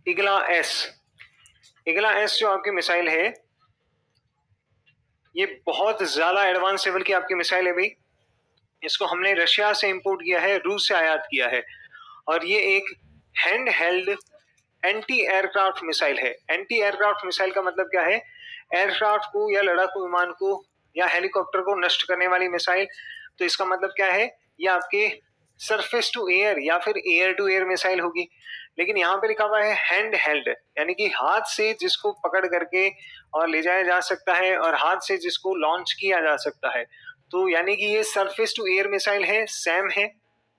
Igla S. Igla S जो आपकी missile है, ये बहुत ज़्यादा एडवांस लेवल की आपकी मिसाइल है भई। इसको हमने रशिया से इंपोर्ट किया है, रूस से आयात किया है और ये एक hand held anti aircraft missile है। एंटी एयरक्राफ्ट मिसाइल का मतलब क्या है? एयरक्राफ्ट को या लड़ाकू विमान को या हेलीकॉप्टर को नष्ट करने वाली मिसाइल। तो इसका मतलब क्या है? ये आपके सरफेस टू एयर या फिर एयर टू एयर मिसाइल होगी। लेकिन यहाँ पे लिखा हुआ है हैंड हेल्ड, यानी कि हाथ से जिसको पकड़ करके और ले जाया जा सकता है और हाथ से जिसको लॉन्च किया जा सकता है। तो यानी कि ये सरफेस टू एयर मिसाइल है, सैम है,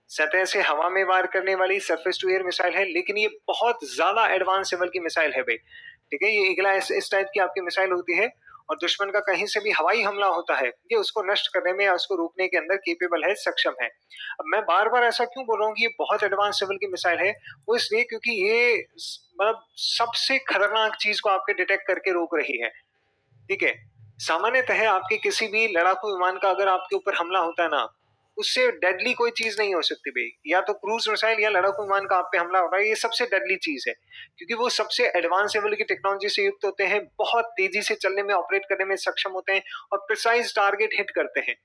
सतह से हवा में वार करने वाली सरफेस टू एयर मिसाइल है, लेकिन ये बहुत ज्यादा एडवांस लेवल की मिसाइल है भाई। ठीक है, ये इगला इस टाइप की आपकी मिसाइल होती है और दुश्मन का कहीं से भी हवाई हमला होता है, ये उसको नष्ट करने में या उसको रोकने के अंदर केपेबल है, सक्षम है। अब मैं बार बार ऐसा क्यों बोल रहा हूँ कि ये बहुत एडवांस लेवल की मिसाइल है? वो इसलिए क्योंकि ये मतलब सबसे खतरनाक चीज को आपके डिटेक्ट करके रोक रही है। ठीक है, सामान्यतः आपके किसी भी लड़ाकू विमान का अगर आपके ऊपर हमला होता है ना, उससे डेडली कोई चीज नहीं हो सकती भाई। या तो क्रूज मिसाइल या लड़ाकू विमान का आप पे हमला हो रहा है, ये सबसे डेडली चीज है, क्योंकि वो सबसे एडवांस लेवल की टेक्नोलॉजी से युक्त होते हैं, बहुत तेजी से चलने में, ऑपरेट करने में सक्षम होते हैं और प्रिसाइज टारगेट हिट करते हैं।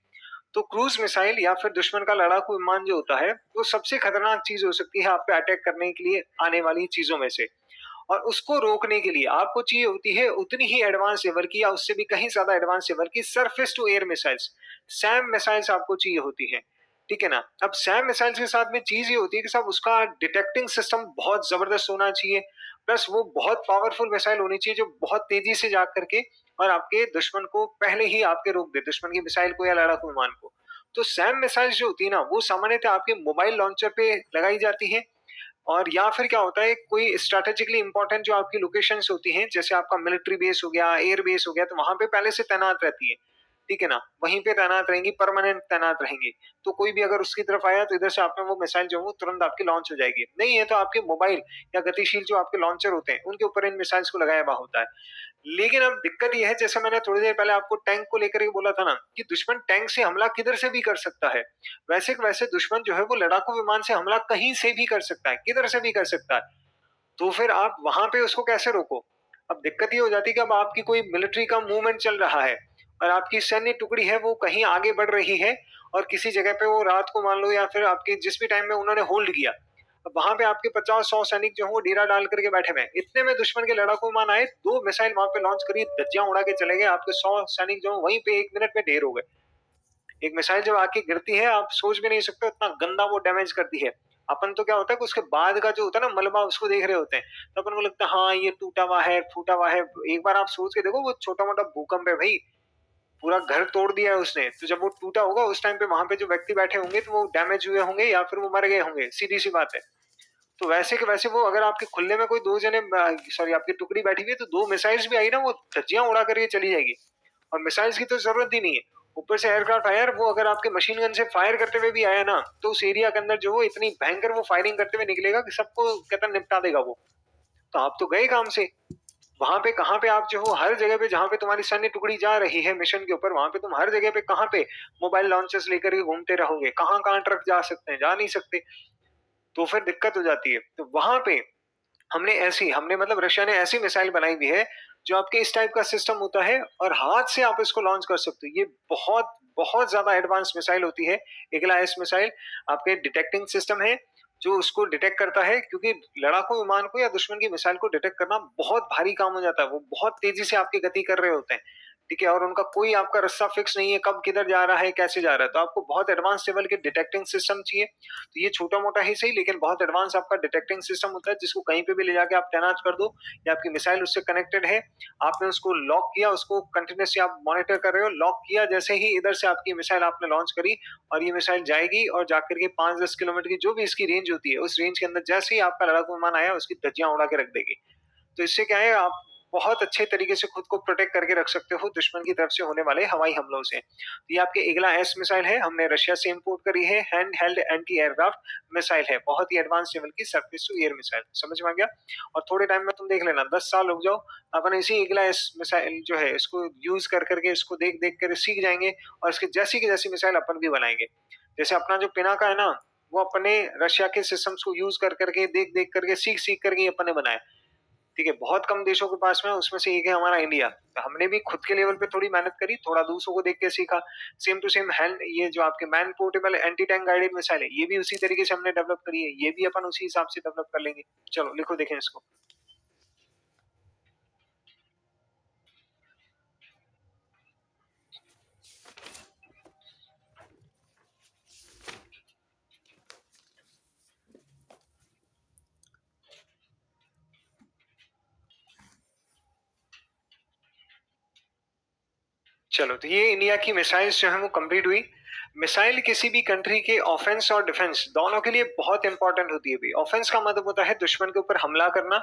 तो क्रूज मिसाइल या फिर दुश्मन का लड़ाकू विमान जो होता है, वो सबसे खतरनाक चीज हो सकती है आप पे अटैक करने के लिए आने वाली चीजों में से। और उसको रोकने के लिए आपको चाहिए होती है उतनी ही एडवांस लेवल की या उससे भी कहीं ज्यादा एडवांस लेवल की surface to air missiles, SAM missiles आपको चाहिए होती है। ठीक है ना? अब सैम मिसाइल्स के साथ में चीज ये होती है कि साहब उसका डिटेक्टिंग सिस्टम बहुत जबरदस्त होना चाहिए, प्लस वो बहुत पावरफुल मिसाइल होनी चाहिए जो बहुत तेजी से जा करके और आपके दुश्मन को पहले ही आपके रोक दे, दुश्मन की मिसाइल को या लड़ाकू विमान को। तो सैम मिसाइल्स जो होती है ना, वो सामान्यतः आपके मोबाइल लॉन्चर पे लगाई जाती है। और या फिर क्या होता है, कोई स्ट्रैटेजिकली इंपॉर्टेंट जो आपकी लोकेशंस होती हैं, जैसे आपका मिलिट्री बेस हो गया, एयर बेस हो गया, तो वहां पे पहले से तैनात रहती है। ठीक है ना? वहीं पे तैनात रहेंगी, परमानेंट तैनात रहेंगी। तो कोई भी अगर उसकी तरफ आया तो इधर से आप में वो मिसाइल जो है वो तुरंत आपकी लॉन्च हो जाएगी। नहीं है तो आपके मोबाइल या गतिशील जो आपके लॉन्चर होते हैं उनके ऊपर इन मिसाइल्स को लगाया हुआ होता है। लेकिन अब दिक्कत ये है, जैसे मैंने थोड़ी देर पहले आपको टैंक को लेकर के बोला था ना, कि दुश्मन टैंक से हमला किधर से भी कर सकता है, वैसे के वैसे दुश्मन जो है वो लड़ाकू विमान से हमला कहीं से भी कर सकता है, किधर से भी कर सकता है। तो फिर आप वहां पे उसको कैसे रोको? अब दिक्कत ये हो जाती है कि अब आपकी कोई मिलिट्री का मूवमेंट चल रहा है और आपकी सैन्य टुकड़ी है वो कहीं आगे बढ़ रही है और किसी जगह पे वो रात को मान लो या फिर आपके जिस भी टाइम में उन्होंने होल्ड किया, अब वहां पे आपके 50-100 सैनिक जो है वो डेरा डाल करके बैठे हुए हैं। इतने में दुश्मन के लड़ाकू विमान आए, 2 मिसाइल वहां पे लॉन्च करी, धज्जियां उड़ा के चले गए, आपके 100 सैनिक जो वहीं पे 1 मिनट में ढेर हो गए। एक मिसाइल जब आके गिरती है, आप सोच भी नहीं सकते इतना गंदा वो डैमेज करती है। अपन तो क्या होता है कि उसके बाद का जो होता है ना मलबा, उसको देख रहे होते हैं, तो अपन को लगता है हाँ ये टूटा हुआ है, फूटा हुआ है। एक बार आप सोच के देखो, वो छोटा मोटा भूकंप है भाई, पूरा घर तोड़ दिया है उसने। तो जब वो टूटा होगा उस टाइम पे वहां पे जो व्यक्ति बैठे होंगे तो वो डैमेज हुए होंगे या फिर वो मर गए होंगे, सीधी सी बात है। तो वैसे के वैसे वो अगर आपके खुले में कोई दो जने, सॉरी, आपकी टुकड़ी बैठी हुई है, तो दो मिसाइल्स भी आई ना, वो धज्जियां उड़ा करके चली जाएगी। और मिसाइल्स की तो जरूरत ही नहीं है। ऊपर से एयरक्राफ्ट फायर, वो अगर आपके मशीन गन से फायर करते हुए भी आया ना, तो उस एरिया के अंदर जो वो इतनी भयंकर वो फायरिंग करते हुए निकलेगा कि सबको कहता निपटा देगा वो। तो आप तो गए काम से। वहां पे कहाँ पे आप जो हो, हर जगह पे जहां पे तुम्हारी सैन्य टुकड़ी जा रही है मिशन के ऊपर, वहां पे तुम हर जगह पे कहाँ पे मोबाइल लॉन्चर्स लेकर के घूमते रहोगे? कहाँ कहाँ ट्रक जा सकते हैं? जा नहीं सकते। तो फिर दिक्कत हो जाती है। तो वहां पे हमने मतलब रशिया ने ऐसी मिसाइल बनाई हुई है जो आपके इस टाइप का सिस्टम होता है और हाथ से आप इसको लॉन्च कर सकते हो। ये बहुत बहुत ज्यादा एडवांस मिसाइल होती है। इगला एस मिसाइल आपके डिटेक्टिंग सिस्टम है जो उसको डिटेक्ट करता है, क्योंकि लड़ाकू विमान को या दुश्मन की मिसाइल को डिटेक्ट करना बहुत भारी काम हो जाता है। वो बहुत तेजी से आपकी गति कर रहे होते हैं। ठीक है, और उनका कोई आपका रास्ता फिक्स नहीं है, कब किधर जा रहा है, कैसे जा रहा है। तो आपको बहुत एडवांस लेवल के डिटेक्टिंग सिस्टम चाहिए। तो ये छोटा मोटा ही सही, लेकिन बहुत एडवांस आपका डिटेक्टिंग सिस्टम होता है, जिसको कहीं पे भी ले जाके आप तैनात कर दो या आपकी मिसाइल उससे कनेक्टेड है, आपने उसको लॉक किया, उसको कंटिन्यूसली आप मॉनिटर कर रहे हो, लॉक किया, जैसे ही इधर से आपकी मिसाइल आपने लॉन्च करी और ये मिसाइल जाएगी और जाकर के 5-10 किलोमीटर की जो भी इसकी रेंज होती है, उस रेंज के अंदर जैसे ही आपका लड़ाकू विमान आया, उसकी धज्जियां उड़ा के रख देगी। तो इससे क्या है, आप बहुत अच्छे तरीके से खुद को प्रोटेक्ट करके रख सकते हो दुश्मन की तरफ से होने वाले हवाई हमलों से। तो ये आपके इगला एस मिसाइल है, हमने रशिया से इंपोर्ट करी है, hand held anti aircraft missile है, बहुत ही एडवांस लेवल की सरफेस टू एयर मिसाइल। समझ में आ गया? और थोड़े टाइम में तुम देख लेना, 10 साल हो जाओ, अपन इसी इगला एस मिसाइल जो है इसको यूज कर करके, इसको देख देख कर सीख जाएंगे और इसके जैसी की जैसी मिसाइल अपन भी बनाएंगे। जैसे अपना जो पिनाका है ना, वो अपने रशिया के सिस्टम्स को यूज कर करके, देख देख करके, सीख सीख करके अपने बनाया। ठीक है, बहुत कम देशों के पास में है, उसमें से एक है हमारा इंडिया। तो हमने भी खुद के लेवल पे थोड़ी मेहनत करी, थोड़ा दूसरों को देख के सीखा। सेम टू सेम हैंड ये जो आपके man portable anti tank guided missile है, ये भी उसी तरीके से हमने डेवलप करी है, ये भी अपन उसी हिसाब से डेवलप कर लेंगे। चलो लिखो देखें इसको। चलो, तो ये इंडिया की मिसाइल्स जो है वो कंप्लीट हुई। मिसाइल किसी भी कंट्री के ऑफेंस और डिफेंस दोनों के लिए बहुत इंपॉर्टेंट होती है भाई। ऑफेंस का मतलब होता है दुश्मन के ऊपर हमला करना,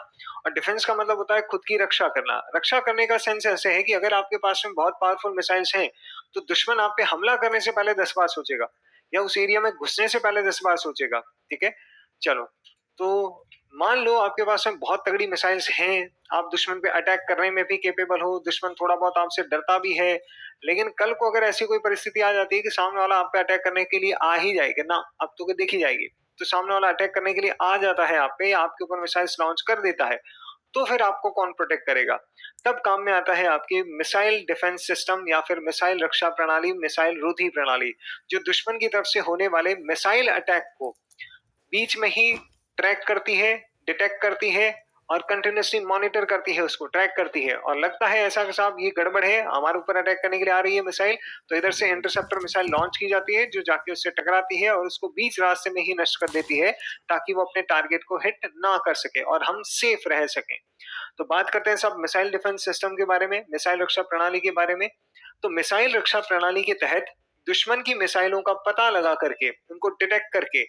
और डिफेंस का मतलब होता है खुद की रक्षा करना। रक्षा करने का सेंस ऐसे है कि अगर आपके पास में बहुत पावरफुल मिसाइल्स हैं, तो दुश्मन आप पे हमला करने से पहले 10 बार सोचेगा, या उस एरिया में घुसने से पहले 10 बार सोचेगा। ठीक है, चलो, तो मान लो आपके पास में बहुत तगड़ी मिसाइल्स हैं, आप दुश्मन पे अटैक करने में भी कैपेबल हो, दुश्मन थोड़ा बहुत आपसे डरता भी है, लेकिन कल को अगर ऐसी कोई परिस्थिति आ जाती है कि सामने वाला आप पे अटैक करने के लिए आ ही जाएगा ना, अब तो देखी जाएगी, तो सामने वाला अटैक करने के लिए आ जाता है आप पे, या आपके ऊपर मिसाइल्स लॉन्च कर देता है, तो फिर आपको कौन प्रोटेक्ट करेगा? तब काम में आता है आपकी मिसाइल डिफेंस सिस्टम, या फिर मिसाइल रक्षा प्रणाली, मिसाइल रोधी प्रणाली, जो दुश्मन की तरफ से होने वाले मिसाइल अटैक को बीच में ही ट्रैक करती है, डिटेक्ट करती है, और कंटिन्यूसली मॉनिटर करती है, उसको ट्रैक करती है, और लगता है ऐसा कि साहब ये गड़बड़ है, हमारे ऊपर अटैक करने के लिए आ रही है मिसाइल, तो इधर से इंटरसेप्टर मिसाइल लॉन्च की जाती है, जो जाके उससे टकराती है और उसको बीच रास्ते में ही नष्ट कर देती है, ताकि वो अपने टारगेट को हिट ना कर सके और हम सेफ रह सकें। तो बात करते हैं सब मिसाइल डिफेंस सिस्टम के बारे में, मिसाइल रक्षा प्रणाली के बारे में। तो मिसाइल रक्षा प्रणाली के तहत दुश्मन की मिसाइलों का पता लगा करके, उनको डिटेक्ट करके,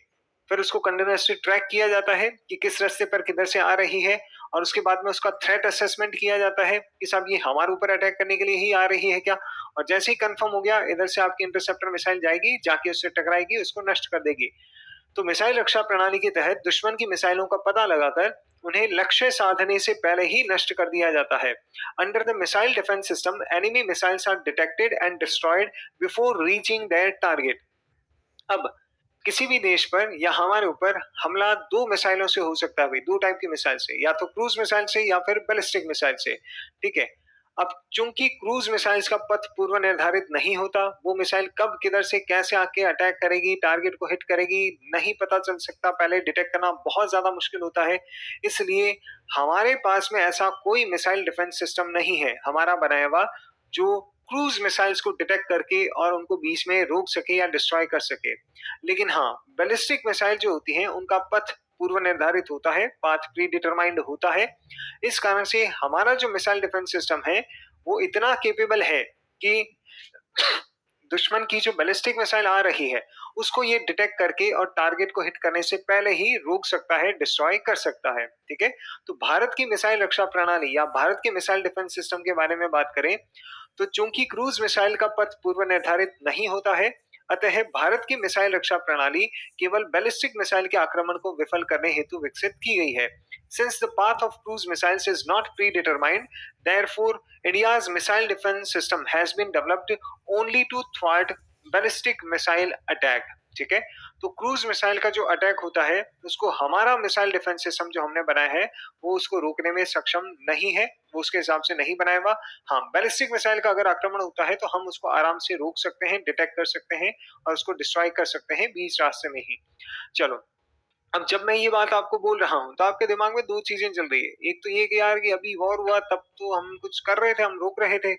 फिर उसको कंटिन्यूअसली ट्रैक किया जाता है कि किस रास्ते पर किधर से आ रही है, और उसके बाद में उसका थ्रेट असेसमेंट किया जाता है कि साहब ये हमारे ऊपर अटैक करने के लिए ही आ रही है क्या। और जैसे ही कंफर्म हो गया, इधर से आपकी इंटरसेप्टर मिसाइल जाएगी, जाके उससे टकराएगी, उसको नष्ट कर देगी। तो मिसाइल रक्षा प्रणाली के तहत दुश्मन की मिसाइलों का पता लगाकर उन्हें लक्ष्य साधने से पहले ही नष्ट कर दिया जाता है। Under the missile defence system, enemy missiles are detected and destroyed before reaching their target. अब किसी भी देश पर या हमारे ऊपर हमला दो मिसाइलों से हो सकता है भाई, दो टाइप की मिसाइल से, या तो क्रूज मिसाइल से या फिर बैलिस्टिक मिसाइल से। ठीक है, अब चूंकि क्रूज मिसाइल्स का पथ पूर्व निर्धारित नहीं होता, वो मिसाइल कब किधर से कैसे आके अटैक करेगी, टारगेट को हिट करेगी, नहीं पता चल सकता, पहले डिटेक्ट करना बहुत ज्यादा मुश्किल होता है। इसलिए हमारे पास में ऐसा कोई मिसाइल डिफेंस सिस्टम नहीं है हमारा बनाया हुआ, जो क्रूज मिसाइल्स को डिटेक्ट करके और उनको बीच में रोक सके या डिस्ट्रॉय कर सके। लेकिन हाँ, बैलिस्टिक मिसाइल जो होती हैं, उनका पथ पूर्व निर्धारित होता है, पाथ प्री डिटरमाइंड होता है। इस कारण से हमारा जो मिसाइल डिफेंस सिस्टम है, वो इतना केपेबल है कि दुश्मन की जो बैलिस्टिक मिसाइल आ रही है, उसको ये डिटेक्ट करके और टारगेट को हिट करने से पहले ही रोक सकता है, डिस्ट्रॉय कर सकता है। ठीक है, तो भारत की मिसाइल रक्षा प्रणाली या भारत के मिसाइल डिफेंस सिस्टम के बारे में बात करें, तो चूंकि क्रूज मिसाइल का पथ पूर्व निर्धारित नहीं होता है, अतः भारत की मिसाइल रक्षा प्रणाली केवल बैलिस्टिक मिसाइल के आक्रमण को विफल करने हेतु विकसित की गई है। Since the path of cruise missiles is not predetermined, therefore India's missile defense system has been developed only to thwart ballistic missile attack. ठीक है, तो क्रूज मिसाइल का जो अटैक होता है, उसको हमारा मिसाइल डिफेंस सिस्टम जो हमने बनाया है, वो उसको रोकने में सक्षम नहीं है, वो उसके हिसाब से नहीं बनाया हुआ। हाँ, बैलिस्टिक मिसाइल का अगर आक्रमण होता है, तो हम उसको आराम से रोक सकते हैं, डिटेक्ट कर सकते हैं, और उसको डिस्ट्रॉय कर सकते हैं बीच रास्ते में ही। चलो, अब जब मैं ये बात आपको बोल रहा हूँ, तो आपके दिमाग में दो चीजें चल रही है। एक तो ये कि यार कि अभी वॉर हुआ, तब तो हम कुछ कर रहे थे, हम रोक रहे थे,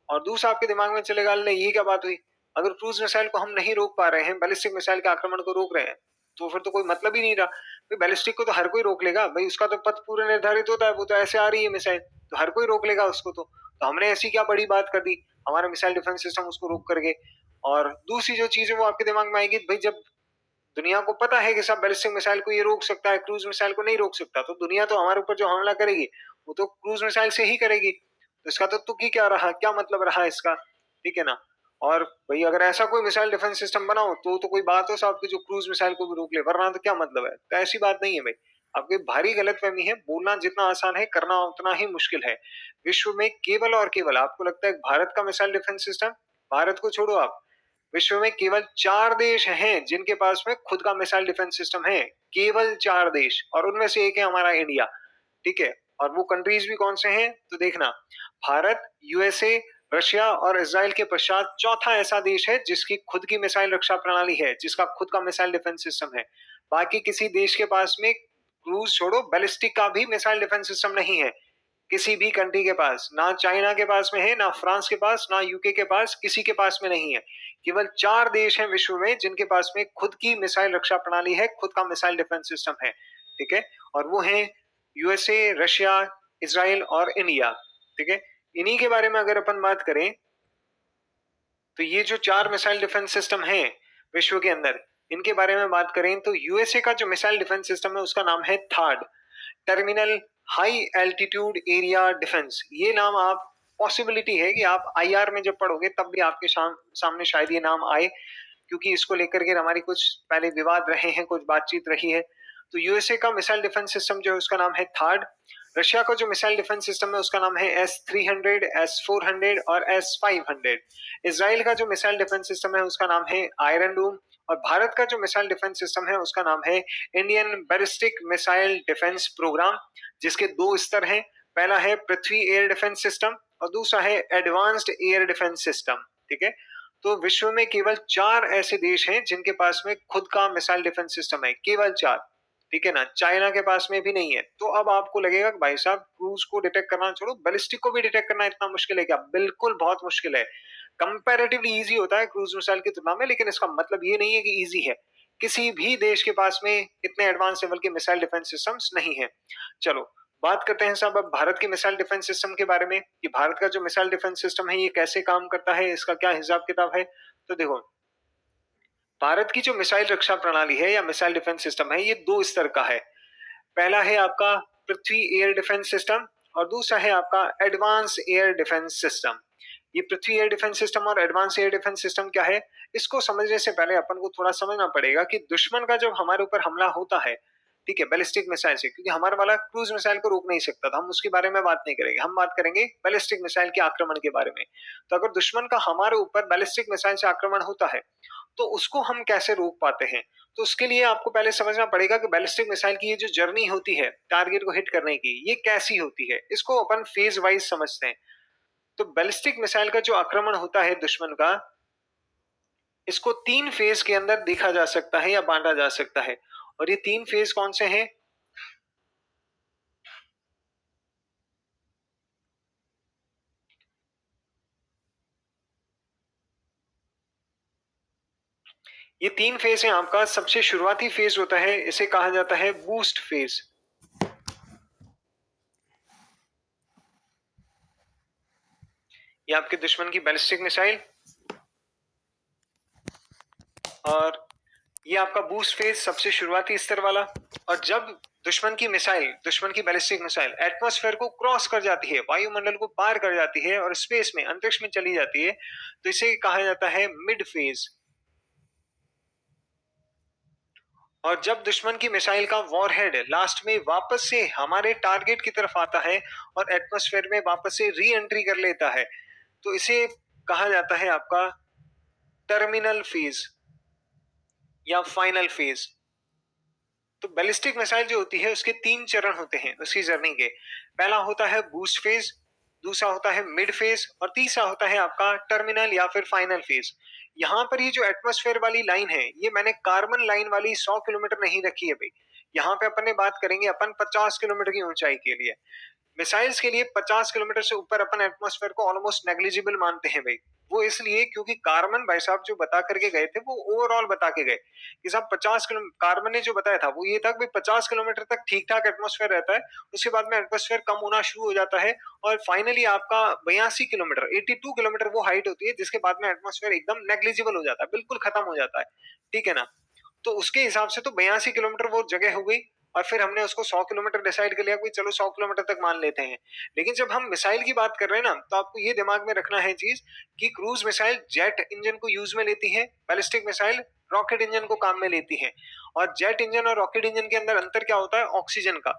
और दूसरा आपके दिमाग में चलेगा, नहीं ये क्या बात हुई, अगर क्रूज मिसाइल को हम नहीं रोक पा रहे हैं, बैलिस्टिक मिसाइल के आक्रमण को रोक रहे हैं, तो फिर तो कोई मतलब ही नहीं रहा भाई। बैलिस्टिक को तो हर कोई रोक लेगा भाई, उसका तो पथ पूरा निर्धारित होता है, वो तो ऐसे आ रही है मिसाइल, तो हर कोई रोक लेगा उसको। तो हमने ऐसी क्या बड़ी बात कर दी, हमारा मिसाइल डिफेंस सिस्टम उसको रोक करके। और दूसरी जो चीज है वो आपके दिमाग में आएगी, भाई जब दुनिया को पता है कि सब बैलिस्टिक मिसाइल को ये रोक सकता है, क्रूज मिसाइल को नहीं रोक सकता, तो दुनिया तो हमारे ऊपर जो हमला करेगी, वो तो क्रूज मिसाइल से ही करेगी, तो इसका तो तुक ही क्या रहा, क्या मतलब रहा इसका। ठीक है ना। और भाई अगर ऐसा कोई मिसाइल डिफेंस सिस्टम बनाओ, तो कोई बात हो साहब की जो क्रूज मिसाइल को भी रोक ले, वरना तो क्या मतलब है। तो ऐसी बात नहीं है भाई, आपकी भारी गलतफहमी है। बोलना जितना आसान है, करना उतना ही मुश्किल है। विश्व में केवल और केवल आपको लगता है भारत का मिसाइल डिफेंस सिस्टम, भारत को छोड़ो आप, विश्व में केवल 4 देश हैं जिनके पास में खुद का मिसाइल डिफेंस सिस्टम है, केवल 4 देश, और उनमें से एक है हमारा इंडिया। ठीक है, और वो कंट्रीज भी कौन से हैं तो देखना, भारत, यूएसए, रशिया और इजराइल के पश्चात चौथा ऐसा देश है जिसकी खुद की मिसाइल रक्षा प्रणाली है, जिसका खुद का मिसाइल डिफेंस सिस्टम है। बाकी किसी देश के पास में क्रूज छोड़ो, बैलिस्टिक का भी मिसाइल डिफेंस सिस्टम नहीं है किसी भी कंट्री के पास। ना चाइना के पास में है, ना फ्रांस के पास, ना यूके के पास, किसी के पास में नहीं है। केवल 4 देश हैं विश्व में जिनके पास में खुद की मिसाइल रक्षा प्रणाली है, खुद का मिसाइल डिफेंस सिस्टम है। ठीक है, और वो हैं यूएसए, रशिया, इजराइल और इंडिया। ठीक है, इन्हीं के बारे में अगर अपन बात करें तो ये जो 4 मिसाइल डिफेंस सिस्टम हैं विश्व के अंदर, इनके बारे में बात करें तो यूएसए का जो मिसाइल डिफेंस सिस्टम है उसका नाम है third, terminal high altitude area defence. ये नाम आप पॉसिबिलिटी है कि आप आईआर में जब पढ़ोगे तब भी आपके सामने शायद ये नाम आए, क्योंकि इसको लेकर के हमारी कुछ पहले विवाद रहे हैं, कुछ बातचीत रही है। तो यूएसए का मिसाइल डिफेंस सिस्टम जो है उसका नाम है थार्ड। रशिया का जो मिसाइल डिफेंस सिस्टम है उसका नाम है S-300, S-400 और S-500। इसराइल का जो मिसाइल डिफेंस सिस्टम है उसका नाम है आयरन डूम। और भारत का जो मिसाइल डिफेंस सिस्टम है उसका नाम है Indian ballistic missile defence programme, जिसके 2 स्तर हैं। पहला है पृथ्वी एयर डिफेंस सिस्टम और दूसरा है एडवांस्ड एयर डिफेंस सिस्टम। ठीक है, तो विश्व में केवल 4 ऐसे देश हैं जिनके पास में खुद का मिसाइल डिफेंस सिस्टम है, केवल 4। ठीक है ना, चाइना के पास में भी नहीं है। तो अब आपको लगेगा कि भाई साहब क्रूज को डिटेक्ट करना छोड़ो, बैलिस्टिक को भी डिटेक्ट करना इतना मुश्किल है क्या? बिल्कुल बहुत मुश्किल है। कंपैरेटिवली इजी होता है क्रूज मिसाइल की तुलना में, लेकिन इसका मतलब ये नहीं है कि इजी है। किसी भी देश के पास में इतने एडवांस लेवल के मिसाइल डिफेंस सिस्टम्स नहीं है। चलो बात करते हैं साहब अब भारत के मिसाइल डिफेंस सिस्टम के बारे में, कि भारत का जो मिसाइल डिफेंस सिस्टम है ये कैसे काम करता है, इसका क्या हिसाब किताब है। तो देखो, भारत की जो मिसाइल रक्षा प्रणाली है या मिसाइल डिफेंस सिस्टम है ये 2 स्तर का है। पहला है आपका पृथ्वी एयर डिफेंस सिस्टम और दूसरा है आपका एडवांस एयर डिफेंस सिस्टम। ये पृथ्वी एयर डिफेंस सिस्टम और एडवांस एयर डिफेंस सिस्टम क्या है, इसको समझने से पहले अपन को थोड़ा समझना पड़ेगा कि दुश्मन का जब हमारे ऊपर हमला होता है, ठीक है, बैलिस्टिक मिसाइल से, क्योंकि हमारा वाला क्रूज मिसाइल को रोक नहीं सकता था, हम उसके बारे में बात नहीं करेंगे, हम बात करेंगे बैलिस्टिक मिसाइल के आक्रमण के बारे में। तो अगर दुश्मन का हमारे ऊपर बैलिस्टिक मिसाइल से आक्रमण होता है तो उसको हम कैसे रोक पाते हैं। तो उसके लिए आपको पहले समझना पड़ेगा कि बैलिस्टिक मिसाइल की ये जो जर्नी होती है टारगेट को हिट करने की, ये कैसी होती है, इसको अपन फेज वाइज समझते हैं। तो बैलिस्टिक मिसाइल का जो आक्रमण होता है दुश्मन का, इसको 3 फेज के अंदर देखा जा सकता है या बांटा जा सकता है। और ये 3 फेज कौन से हैं? ये 3 फेज है आपका। सबसे शुरुआती फेज होता है, इसे कहा जाता है बूस्ट फेज। ये आपके दुश्मन की बैलिस्टिक मिसाइल, और ये आपका बूस्ट फेज सबसे शुरुआती स्तर वाला। और जब दुश्मन की मिसाइल, दुश्मन की बैलिस्टिक मिसाइल एटमॉस्फेयर को क्रॉस कर जाती है, वायुमंडल को पार कर जाती है और स्पेस में, अंतरिक्ष में चली जाती है, तो इसे कहा जाता है मिड फेज। और जब दुश्मन की मिसाइल का वॉरहेड लास्ट में वापस से हमारे टारगेट की तरफ आता है और एटमॉस्फेयर में वापस से री एंट्री कर लेता है, तो इसे कहा जाता है आपका टर्मिनल फेज या फाइनल फेज। तो बैलिस्टिक मिसाइल जो होती है उसके 3 चरण होते हैं उसकी जर्नी के। पहला होता है बूस्ट फेज, दूसरा होता है मिड फेज और तीसरा होता है आपका टर्मिनल या फिर फाइनल फेज। यहाँ पर ये जो एटमॉस्फेयर वाली लाइन है, ये मैंने कार्बन लाइन वाली 100 किलोमीटर नहीं रखी है भाई। यहाँ पे अपन ने बात करेंगे अपन 50 किलोमीटर की ऊंचाई के लिए। मिसाइल्स के लिए 50 किलोमीटर से ऊपर अपन एटमॉस्फेयर को ऑलमोस्ट नेग्लिजिबल मानते हैं भाई। वो इसलिए क्योंकि कार्बन भाई साहब जो बता करके गए थे वो ओवरऑल बता के गए कि साहब 50 किलो, कार्बन ने जो बताया था वो ये था कि 50 किलोमीटर तक ठीक ठाक एटमॉस्फेयर रहता है, उसके बाद में एटमॉस्फेयर कम होना शुरू हो जाता है और फाइनली आपका 82 किलोमीटर, 82 किलोमीटर वो हाइट होती है जिसके बाद में एटमॉस्फेयर एकदम नेग्लिजिबल हो जाता है, बिल्कुल खत्म हो जाता है। ठीक है ना, तो उसके हिसाब से तो 82 किलोमीटर वो जगह हो गई और फिर हमने उसको 100 किलोमीटर डिसाइड कर लिया कि चलो 100 किलोमीटर तक मान लेते हैं। लेकिन जब हम मिसाइल की बात कर रहे हैं ना, तो आपको ये दिमाग में रखना है चीज कि क्रूज मिसाइल जेट इंजन को यूज में लेती है, बैलिस्टिक मिसाइल रॉकेट इंजन को काम में लेती है। और जेट इंजन और रॉकेट इंजन के अंदर अंतर क्या होता है? ऑक्सीजन का,